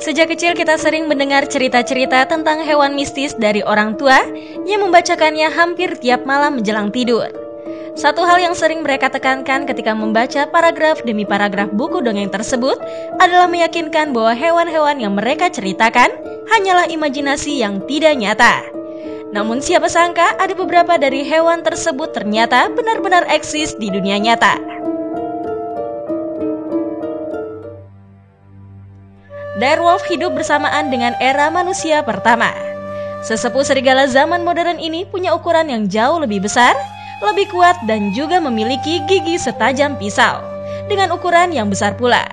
Sejak kecil kita sering mendengar cerita-cerita tentang hewan mistis dari orang tua yang membacakannya hampir tiap malam menjelang tidur. Satu hal yang sering mereka tekankan ketika membaca paragraf demi paragraf buku dongeng tersebut adalah meyakinkan bahwa hewan-hewan yang mereka ceritakan hanyalah imajinasi yang tidak nyata. Namun siapa sangka ada beberapa dari hewan tersebut ternyata benar-benar eksis di dunia nyata. Direwolf hidup bersamaan dengan era manusia pertama. Sesepuh serigala zaman modern ini punya ukuran yang jauh lebih besar, lebih kuat dan juga memiliki gigi setajam pisau, dengan ukuran yang besar pula.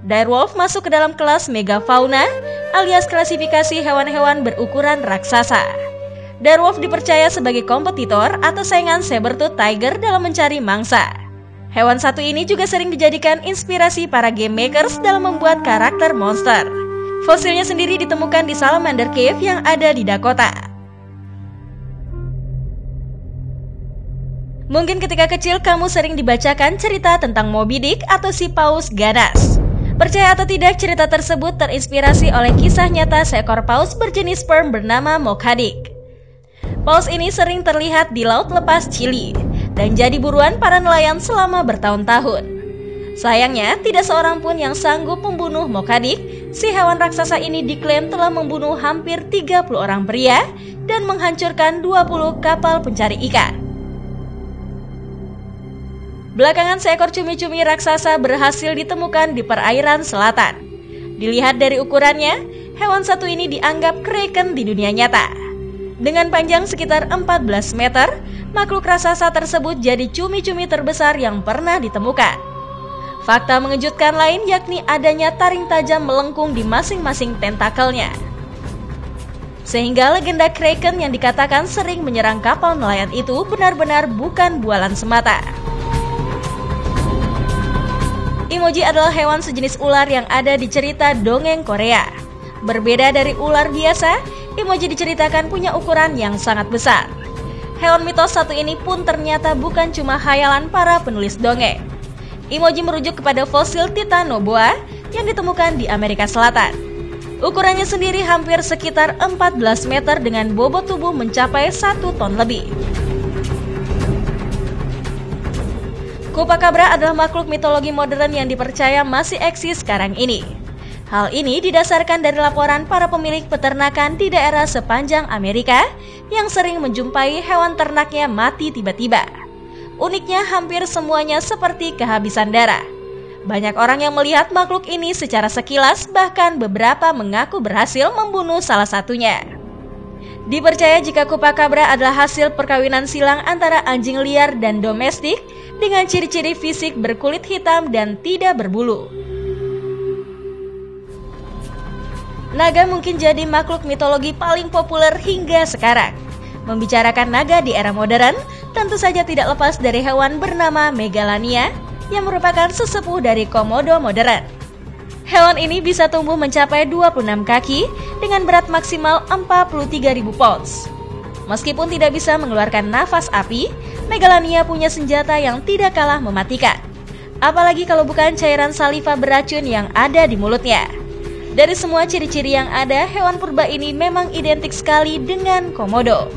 Direwolf masuk ke dalam kelas megafauna, alias klasifikasi hewan-hewan berukuran raksasa. Direwolf dipercaya sebagai kompetitor atau saingan saber-tooth tiger dalam mencari mangsa. Hewan satu ini juga sering dijadikan inspirasi para game makers dalam membuat karakter monster. Fosilnya sendiri ditemukan di Salamander Cave yang ada di Dakota. Mungkin ketika kecil kamu sering dibacakan cerita tentang Moby Dick atau si paus ganas. Percaya atau tidak, cerita tersebut terinspirasi oleh kisah nyata seekor paus berjenis sperm bernama Mocha Dick. Paus ini sering terlihat di laut lepas Chili dan jadi buruan para nelayan selama bertahun-tahun. Sayangnya, tidak seorang pun yang sanggup membunuh Mocha Dick. Si hewan raksasa ini diklaim telah membunuh hampir 30 orang pria dan menghancurkan 20 kapal pencari ikan. Belakangan seekor cumi-cumi raksasa berhasil ditemukan di perairan selatan. Dilihat dari ukurannya, hewan satu ini dianggap kraken di dunia nyata. Dengan panjang sekitar 14 meter, makhluk raksasa tersebut jadi cumi-cumi terbesar yang pernah ditemukan. Fakta mengejutkan lain yakni adanya taring tajam melengkung di masing-masing tentakelnya. Sehingga legenda kraken yang dikatakan sering menyerang kapal nelayan itu benar-benar bukan bualan semata. Emoji adalah hewan sejenis ular yang ada di cerita dongeng Korea. Berbeda dari ular biasa, emoji diceritakan punya ukuran yang sangat besar. Hewan mitos satu ini pun ternyata bukan cuma khayalan para penulis dongeng. Emoji merujuk kepada fosil Titanoboa yang ditemukan di Amerika Selatan. Ukurannya sendiri hampir sekitar 14 meter dengan bobot tubuh mencapai 1 ton lebih. Chupacabra adalah makhluk mitologi modern yang dipercaya masih eksis sekarang ini. Hal ini didasarkan dari laporan para pemilik peternakan di daerah sepanjang Amerika yang sering menjumpai hewan ternaknya mati tiba-tiba. Uniknya, hampir semuanya seperti kehabisan darah. Banyak orang yang melihat makhluk ini secara sekilas, bahkan beberapa mengaku berhasil membunuh salah satunya. Dipercaya jika Chupacabra adalah hasil perkawinan silang antara anjing liar dan domestik dengan ciri-ciri fisik berkulit hitam dan tidak berbulu. Naga mungkin jadi makhluk mitologi paling populer hingga sekarang. Membicarakan naga di era modern, tentu saja tidak lepas dari hewan bernama Megalania yang merupakan sesepuh dari komodo modern. Hewan ini bisa tumbuh mencapai 26 kaki dengan berat maksimal 43.000 pounds. Meskipun tidak bisa mengeluarkan nafas api, Megalania punya senjata yang tidak kalah mematikan. Apalagi kalau bukan cairan saliva beracun yang ada di mulutnya. Dari semua ciri-ciri yang ada, hewan purba ini memang identik sekali dengan komodo.